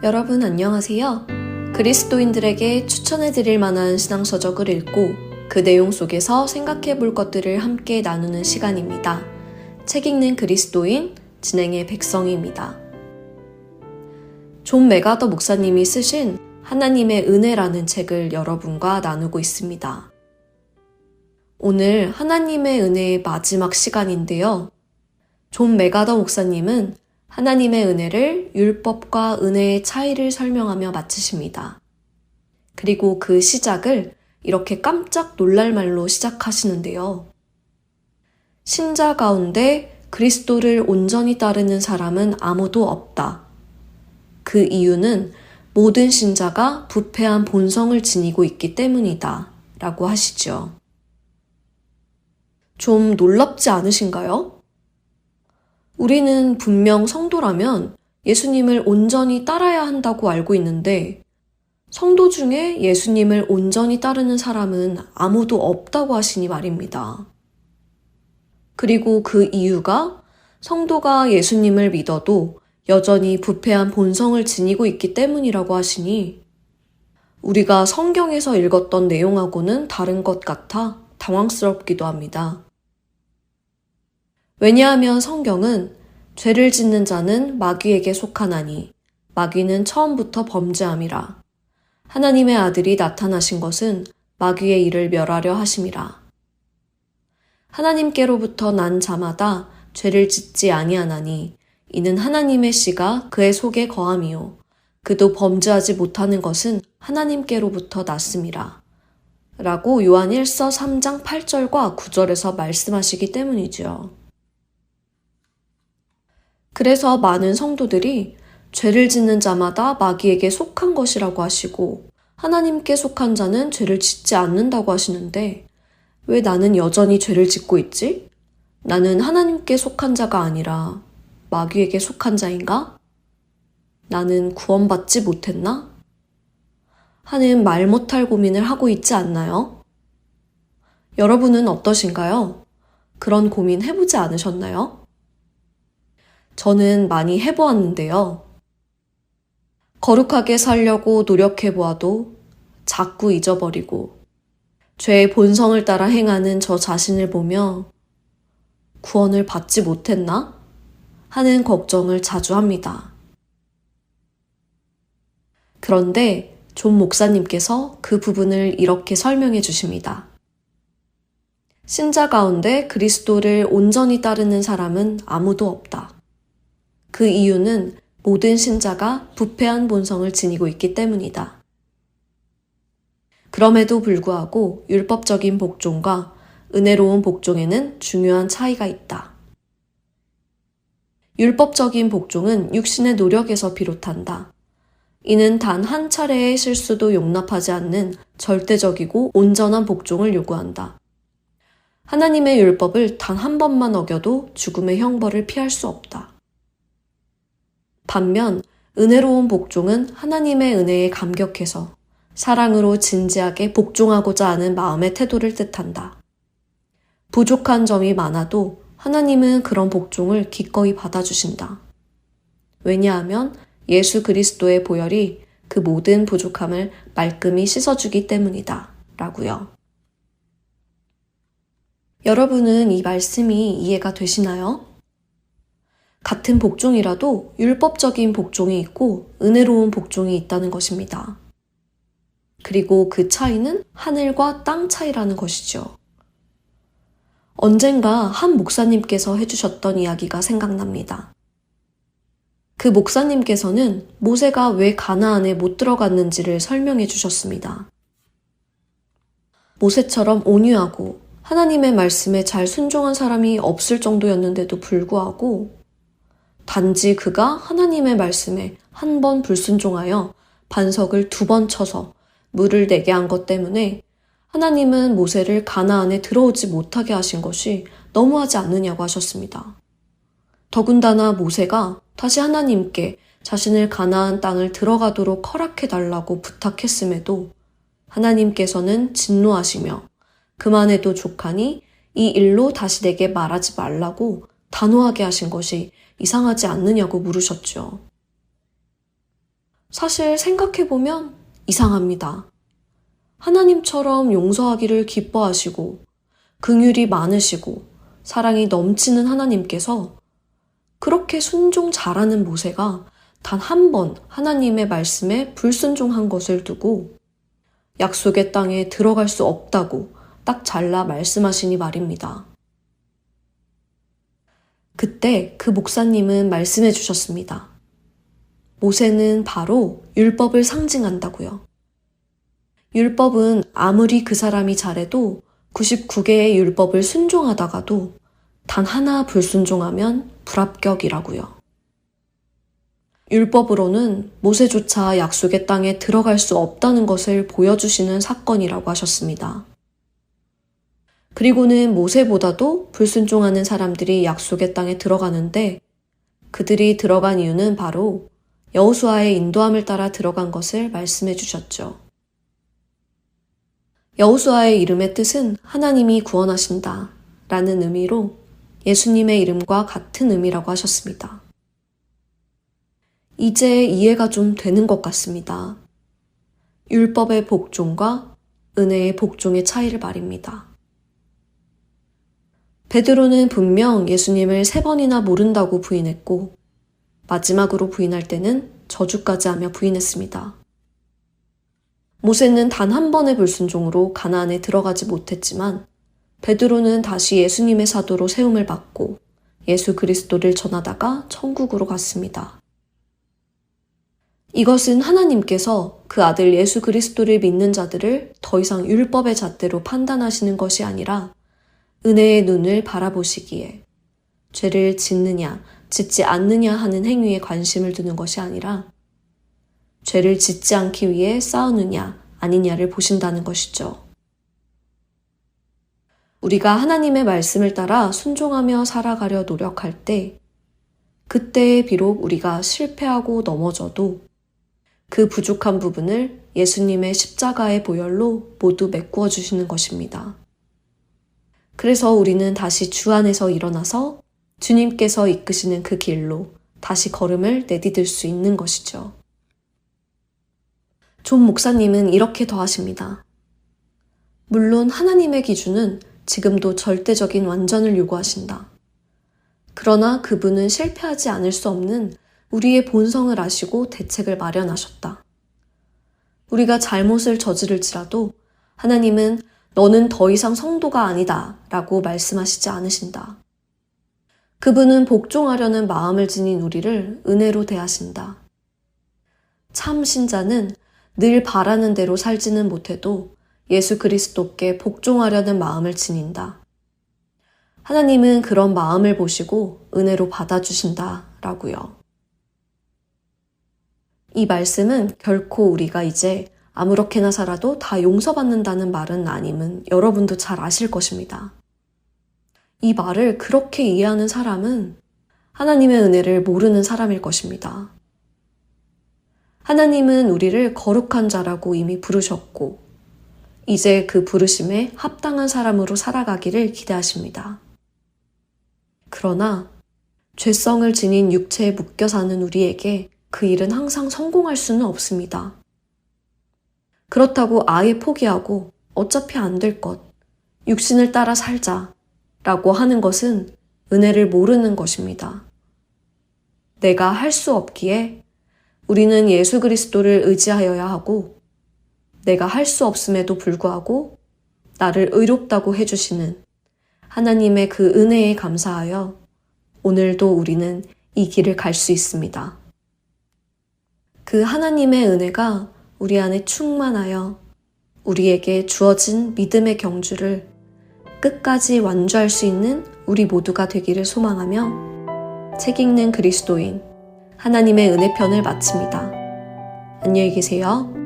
여러분 안녕하세요. 그리스도인들에게 추천해드릴 만한 신앙서적을 읽고 그 내용 속에서 생각해 볼 것들을 함께 나누는 시간입니다. 책 읽는 그리스도인 진행의 백성희입니다. 존 맥아더 목사님이 쓰신 하나님의 은혜라는 책을 여러분과 나누고 있습니다. 오늘 하나님의 은혜의 마지막 시간인데요. 존 맥아더 목사님은 하나님의 은혜를 율법과 은혜의 차이를 설명하며 마치십니다. 그리고 그 시작을 이렇게 깜짝 놀랄 말로 시작하시는데요. 신자 가운데 그리스도를 온전히 따르는 사람은 아무도 없다. 그 이유는 모든 신자가 부패한 본성을 지니고 있기 때문이다. 라고 하시죠. 좀 놀랍지 않으신가요? 우리는 분명 성도라면 예수님을 온전히 따라야 한다고 알고 있는데 성도 중에 예수님을 온전히 따르는 사람은 아무도 없다고 하시니 말입니다. 그리고 그 이유가 성도가 예수님을 믿어도 여전히 부패한 본성을 지니고 있기 때문이라고 하시니 우리가 성경에서 읽었던 내용하고는 다른 것 같아 당황스럽기도 합니다. 왜냐하면 성경은 죄를 짓는 자는 마귀에게 속하나니 마귀는 처음부터 범죄함이라. 하나님의 아들이 나타나신 것은 마귀의 일을 멸하려 하심이라. 하나님께로부터 난 자마다 죄를 짓지 아니하나니 이는 하나님의 씨가 그의 속에 거함이요 그도 범죄하지 못하는 것은 하나님께로부터 났음이라. 라고 요한 1서 3장 8절과 9절에서 말씀하시기 때문이죠. 그래서 많은 성도들이 죄를 짓는 자마다 마귀에게 속한 것이라고 하시고 하나님께 속한 자는 죄를 짓지 않는다고 하시는데 왜 나는 여전히 죄를 짓고 있지? 나는 하나님께 속한 자가 아니라 마귀에게 속한 자인가? 나는 구원받지 못했나? 하는 말 못할 고민을 하고 있지 않나요? 여러분은 어떠신가요? 그런 고민 해보지 않으셨나요? 저는 많이 해보았는데요. 거룩하게 살려고 노력해보아도 자꾸 잊어버리고 죄의 본성을 따라 행하는 저 자신을 보며 구원을 받지 못했나? 하는 걱정을 자주 합니다. 그런데 존 목사님께서 그 부분을 이렇게 설명해 주십니다. 신자 가운데 그리스도를 온전히 따르는 사람은 아무도 없다. 그 이유는 모든 신자가 부패한 본성을 지니고 있기 때문이다. 그럼에도 불구하고 율법적인 복종과 은혜로운 복종에는 중요한 차이가 있다. 율법적인 복종은 육신의 노력에서 비롯한다. 이는 단 한 차례의 실수도 용납하지 않는 절대적이고 온전한 복종을 요구한다. 하나님의 율법을 단 한 번만 어겨도 죽음의 형벌을 피할 수 없다. 반면 은혜로운 복종은 하나님의 은혜에 감격해서 사랑으로 진지하게 복종하고자 하는 마음의 태도를 뜻한다. 부족한 점이 많아도 하나님은 그런 복종을 기꺼이 받아주신다. 왜냐하면 예수 그리스도의 보혈이 그 모든 부족함을 말끔히 씻어주기 때문이다. 라고요. 여러분은 이 말씀이 이해가 되시나요? 같은 복종이라도 율법적인 복종이 있고 은혜로운 복종이 있다는 것입니다. 그리고 그 차이는 하늘과 땅 차이라는 것이죠. 언젠가 한 목사님께서 해주셨던 이야기가 생각납니다. 그 목사님께서는 모세가 왜 가나안에 못 들어갔는지를 설명해 주셨습니다. 모세처럼 온유하고 하나님의 말씀에 잘 순종한 사람이 없을 정도였는데도 불구하고 단지 그가 하나님의 말씀에 한 번 불순종하여 반석을 2번 쳐서 물을 내게 한 것 때문에 하나님은 모세를 가나안에 들어오지 못하게 하신 것이 너무하지 않느냐고 하셨습니다. 더군다나 모세가 다시 하나님께 자신을 가나안 땅을 들어가도록 허락해달라고 부탁했음에도 하나님께서는 진노하시며 그만해도 족하니 이 일로 다시 내게 말하지 말라고 단호하게 하신 것이 이상하지 않느냐고 물으셨죠. 사실 생각해보면 이상합니다. 하나님처럼 용서하기를 기뻐하시고 긍휼이 많으시고 사랑이 넘치는 하나님께서 그렇게 순종 잘하는 모세가 단 한 번 하나님의 말씀에 불순종한 것을 두고 약속의 땅에 들어갈 수 없다고 딱 잘라 말씀하시니 말입니다. 그때 그 목사님은 말씀해 주셨습니다. 모세는 바로 율법을 상징한다고요. 율법은 아무리 그 사람이 잘해도 99개의 율법을 순종하다가도 단 하나 불순종하면 불합격이라고요. 율법으로는 모세조차 약속의 땅에 들어갈 수 없다는 것을 보여주시는 사건이라고 하셨습니다. 그리고는 모세보다도 불순종하는 사람들이 약속의 땅에 들어가는데 그들이 들어간 이유는 바로 여호수아의 인도함을 따라 들어간 것을 말씀해 주셨죠. 여호수아의 이름의 뜻은 하나님이 구원하신다 라는 의미로 예수님의 이름과 같은 의미라고 하셨습니다. 이제 이해가 좀 되는 것 같습니다. 율법의 복종과 은혜의 복종의 차이를 말입니다. 베드로는 분명 예수님을 3번이나 모른다고 부인했고 마지막으로 부인할 때는 저주까지 하며 부인했습니다. 모세는 단 한 번의 불순종으로 가나안에 들어가지 못했지만 베드로는 다시 예수님의 사도로 세움을 받고 예수 그리스도를 전하다가 천국으로 갔습니다. 이것은 하나님께서 그 아들 예수 그리스도를 믿는 자들을 더 이상 율법의 잣대로 판단하시는 것이 아니라 은혜의 눈을 바라보시기에 죄를 짓느냐 짓지 않느냐 하는 행위에 관심을 두는 것이 아니라 죄를 짓지 않기 위해 싸우느냐 아니냐를 보신다는 것이죠. 우리가 하나님의 말씀을 따라 순종하며 살아가려 노력할 때 그때에 비록 우리가 실패하고 넘어져도 그 부족한 부분을 예수님의 십자가의 보혈로 모두 메꾸어 주시는 것입니다. 그래서 우리는 다시 주 안에서 일어나서 주님께서 이끄시는 그 길로 다시 걸음을 내디딜 수 있는 것이죠. 존 목사님은 이렇게 더하십니다. 물론 하나님의 기준은 지금도 절대적인 완전을 요구하신다. 그러나 그분은 실패하지 않을 수 없는 우리의 본성을 아시고 대책을 마련하셨다. 우리가 잘못을 저지를지라도 하나님은 너는 더 이상 성도가 아니다 라고 말씀하시지 않으신다. 그분은 복종하려는 마음을 지닌 우리를 은혜로 대하신다. 참 신자는 늘 바라는 대로 살지는 못해도 예수 그리스도께 복종하려는 마음을 지닌다. 하나님은 그런 마음을 보시고 은혜로 받아주신다 라고요. 이 말씀은 결코 우리가 이제 아무렇게나 살아도 다 용서받는다는 말은 아님은 여러분도 잘 아실 것입니다. 이 말을 그렇게 이해하는 사람은 하나님의 은혜를 모르는 사람일 것입니다. 하나님은 우리를 거룩한 자라고 이미 부르셨고 이제 그 부르심에 합당한 사람으로 살아가기를 기대하십니다. 그러나 죄성을 지닌 육체에 묶여 사는 우리에게 그 일은 항상 성공할 수는 없습니다. 그렇다고 아예 포기하고 어차피 안 될 것, 육신을 따라 살자 라고 하는 것은 은혜를 모르는 것입니다. 내가 할 수 없기에 우리는 예수 그리스도를 의지하여야 하고 내가 할 수 없음에도 불구하고 나를 의롭다고 해주시는 하나님의 그 은혜에 감사하여 오늘도 우리는 이 길을 갈 수 있습니다. 그 하나님의 은혜가 우리 안에 충만하여 우리에게 주어진 믿음의 경주를 끝까지 완주할 수 있는 우리 모두가 되기를 소망하며 책 읽는 그리스도인 하나님의 은혜 편을 마칩니다. 안녕히 계세요.